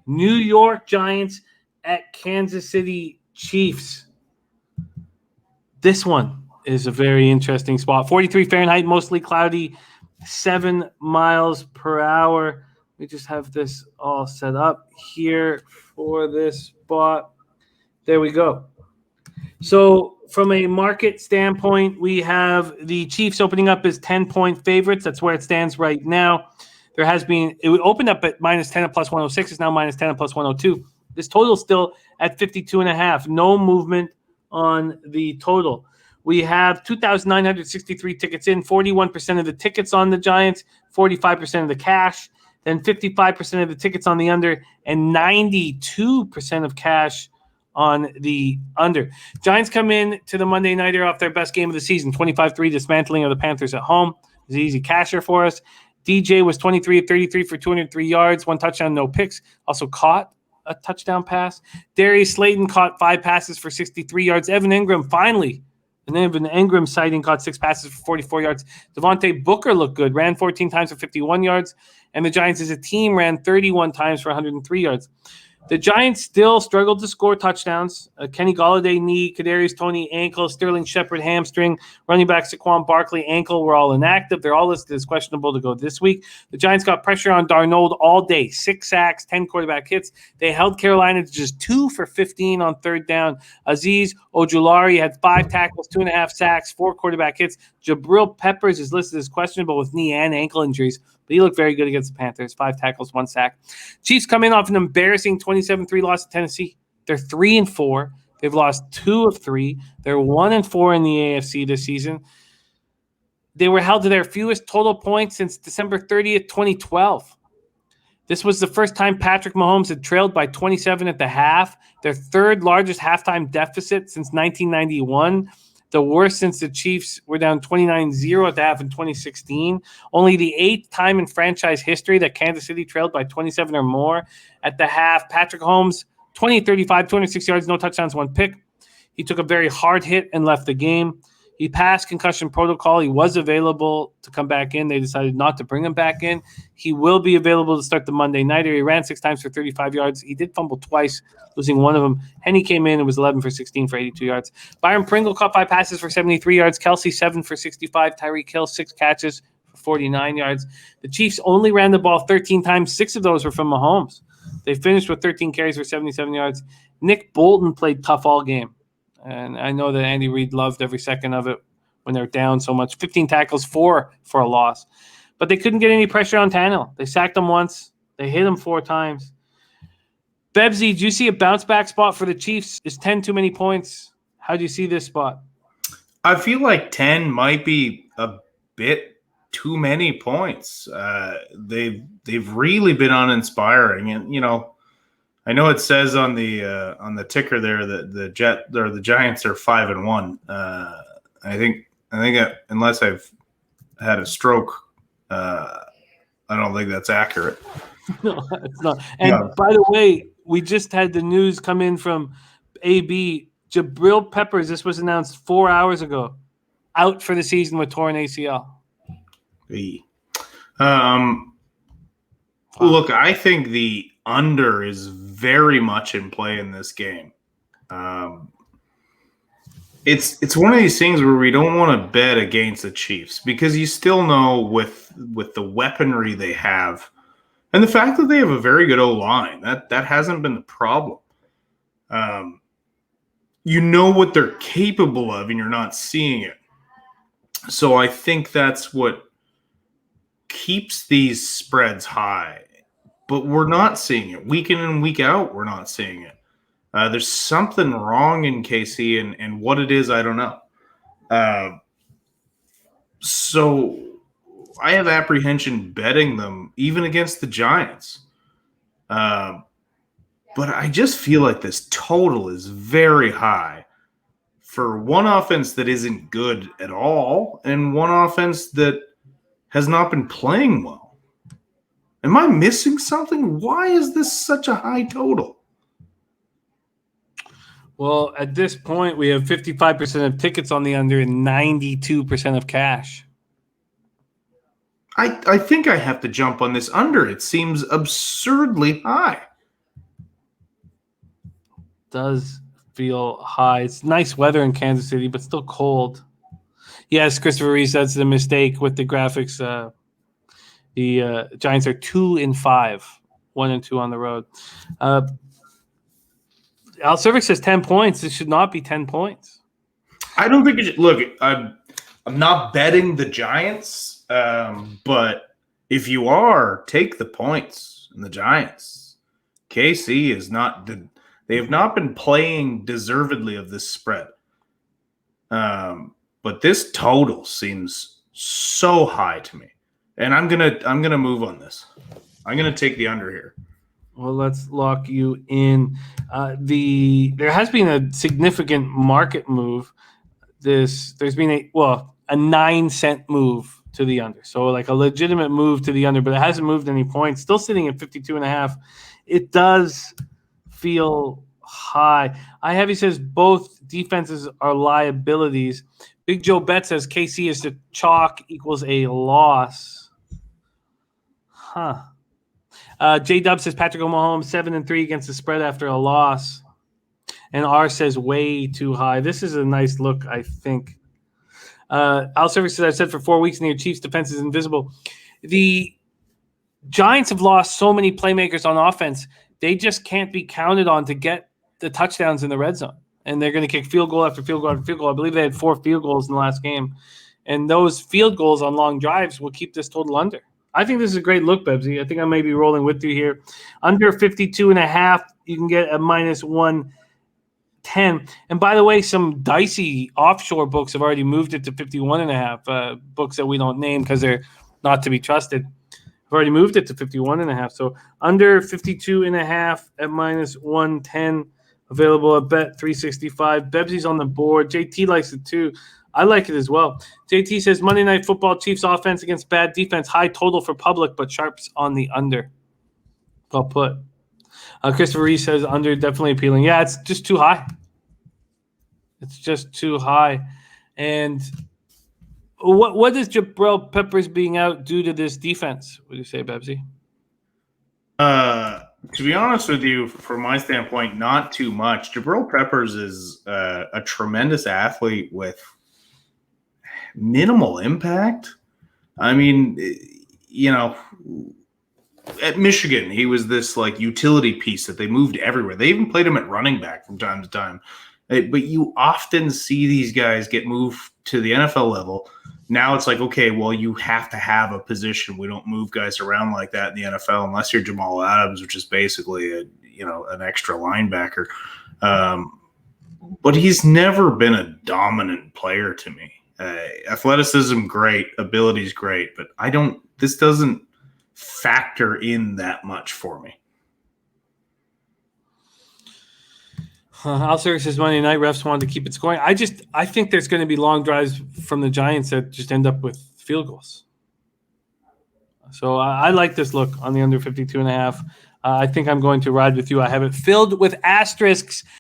New York Giants at Kansas City Chiefs. This one is a very interesting spot. 43 Fahrenheit, mostly cloudy, 7 miles per hour. We just have this all set up here for this spot. There we go. So from a market standpoint, we have the Chiefs opening up as 10-point favorites. That's where it stands right now. There has been – it would open up at minus 10 at plus 106. It's now minus 10 at plus 102. This total is still at 52.5. No movement on the total. We have 2,963 tickets in, 41% of the tickets on the Giants, 45% of the cash, then 55% of the tickets on the under, and 92% of cash on the under. Giants come in to the Monday Nighter off their best game of the season, 25-3 dismantling of the Panthers at home. It was an easy casher for us. DJ was 23 of 33 for 203 yards, 1 touchdown, no picks. Also caught a touchdown pass. Darius Slayton caught 5 passes for 63 yards. Evan Ingram finally, and Evan Ingram sighting, caught 6 passes for 44 yards. Devontae Booker looked good, ran 14 times for 51 yards. And the Giants as a team ran 31 times for 103 yards. The Giants still struggled to score touchdowns. Kenny Golladay knee, Kadarius Toney ankle, Sterling Shepard hamstring, running back Saquon Barkley ankle were all inactive. They're all listed as questionable to go this week. The Giants got pressure on Darnold all day, 6 sacks, 10 quarterback hits. They held Carolina to just 2 for 15 on third down. Azeez Ojulari had 5 tackles, 2.5 sacks, 4 quarterback hits. Jabril Peppers is listed as questionable with knee and ankle injuries, but he looked very good against the Panthers. 5 tackles, 1 sack. Chiefs come in off an embarrassing 27-3 loss to Tennessee. They're 3-4. They've lost 2 of 3. They're 1-4 in the AFC this season. They were held to their fewest total points since December 30th, 2012. This was the first time Patrick Mahomes had trailed by 27 at the half, their 3rd largest halftime deficit since 1991. The worst since the Chiefs were down 29-0 at the half in 2016. Only the 8th time in franchise history that Kansas City trailed by 27 or more at the half. Patrick Mahomes, 20-35, 206 yards, no touchdowns, 1 pick. He took a very hard hit and left the game. He passed concussion protocol. He was available to come back in. They decided not to bring him back in. He will be available to start the Monday Nighter. He ran 6 times for 35 yards. He did fumble twice, losing one of them. Henny came in and was 11 for 16 for 82 yards. Byron Pringle caught 5 passes for 73 yards. Kelsey 7 for 65. Tyreek Hill 6 catches for 49 yards. The Chiefs only ran the ball 13 times. 6 of those were from Mahomes. They finished with 13 carries for 77 yards. Nick Bolton played tough all game. And I know that Andy Reid loved every second of it when they're down so much. 15 tackles, 4 for a loss. But they couldn't get any pressure on Tannehill. They sacked him once. They hit him 4 times. Bebsie, do you see a bounce-back spot for the Chiefs? Is 10 too many points? How do you see this spot? I feel like 10 might be a bit too many points. They've really been uninspiring. And, you know, I know it says on the ticker there that the Giants are 5-1. I think unless I've had a stroke, I don't think that's accurate. No, it's not. And by the way, we just had the news come in from AB. Jabril Peppers, this was announced 4 hours ago, out for the season with torn ACL. Look, I think the under is very much in play in this game. It's one of these things where we don't want to bet against the Chiefs because you still know with the weaponry they have and the fact that they have a very good O-line, that hasn't been the problem. You know what they're capable of and you're not seeing it. So I think that's what keeps these spreads high. But we're not seeing it. Week in and week out, we're not seeing it. There's something wrong in KC, and what it is, I don't know. So I have apprehension betting them, even against the Giants. But I just feel like this total is very high for one offense that isn't good at all and one offense that has not been playing well. Am I missing something? Why is this such a high total? Well, at this point, we have 55% of tickets on the under and 92% of cash. I think I have to jump on this under. It seems absurdly high. does feel high. It's nice weather in Kansas City, but still cold. Yes, Christopher Reese, that's the mistake with the graphics. The Giants are 2-5, 1-2 on the road. Al Cervix says 10 points. This should not be 10 points. I don't think it should. Look, I'm not betting the Giants, but if you are, take the points in the Giants. KC is not they have not been playing deservedly of this spread. But this total seems so high to me. And I'm gonna move on this. I'm gonna take the under here. Well, let's lock you in. There has been a significant market move. There's been a 9-cent move to the under. So like a legitimate move to the under, but it hasn't moved any points. Still sitting at 52.5. It does feel high. He says both defenses are liabilities. Big Joe Bet says KC is the chalk equals a loss. Huh. J Dub says Patrick Mahomes 7-3 against the spread after a loss. And R says way too high. This is a nice look, I think. Al Service says I've said for 4 weeks and your Chiefs defense is invisible. The Giants have lost so many playmakers on offense. They just can't be counted on to get the touchdowns in the red zone. And they're going to kick field goal after field goal after field goal. I believe they had 4 field goals in the last game. And those field goals on long drives will keep this total under. I think this is a great look, Bebsie. I think I may be rolling with you here. Under 52.5, you can get a -110. And by the way, some dicey offshore books have already moved it to 51.5. Books that we don't name because they're not to be trusted. I've already moved it to 51.5. So under 52.5 at -110, available at Bet 365. Bebsie's on the board. JT likes it too. I like it as well. JT says Monday Night Football, Chiefs offense against bad defense. High total for public, but sharps on the under. Well put. Christopher Reese says under definitely appealing. Yeah, it's just too high. It's just too high. And what does Jabril Peppers being out do to this defense? What do you say, Bebsie? To be honest with you, from my standpoint, not too much. Jabril Peppers is a tremendous athlete with minimal impact. I mean, at Michigan, he was this like utility piece that they moved everywhere. They even played him at running back from time to time. But you often see these guys get moved to the NFL level. Now it's like, okay, well, you have to have a position. We don't move guys around like that in the NFL unless you're Jamal Adams, which is basically an extra linebacker. But he's never been a dominant player to me. Athleticism, great. Ability's great. But this doesn't factor in that much for me. Al Sirius says Monday night refs wanted to keep it scoring. I think there's going to be long drives from the Giants that just end up with field goals. So I like this look on the under 52.5. I think I'm going to ride with you. I have it filled with asterisks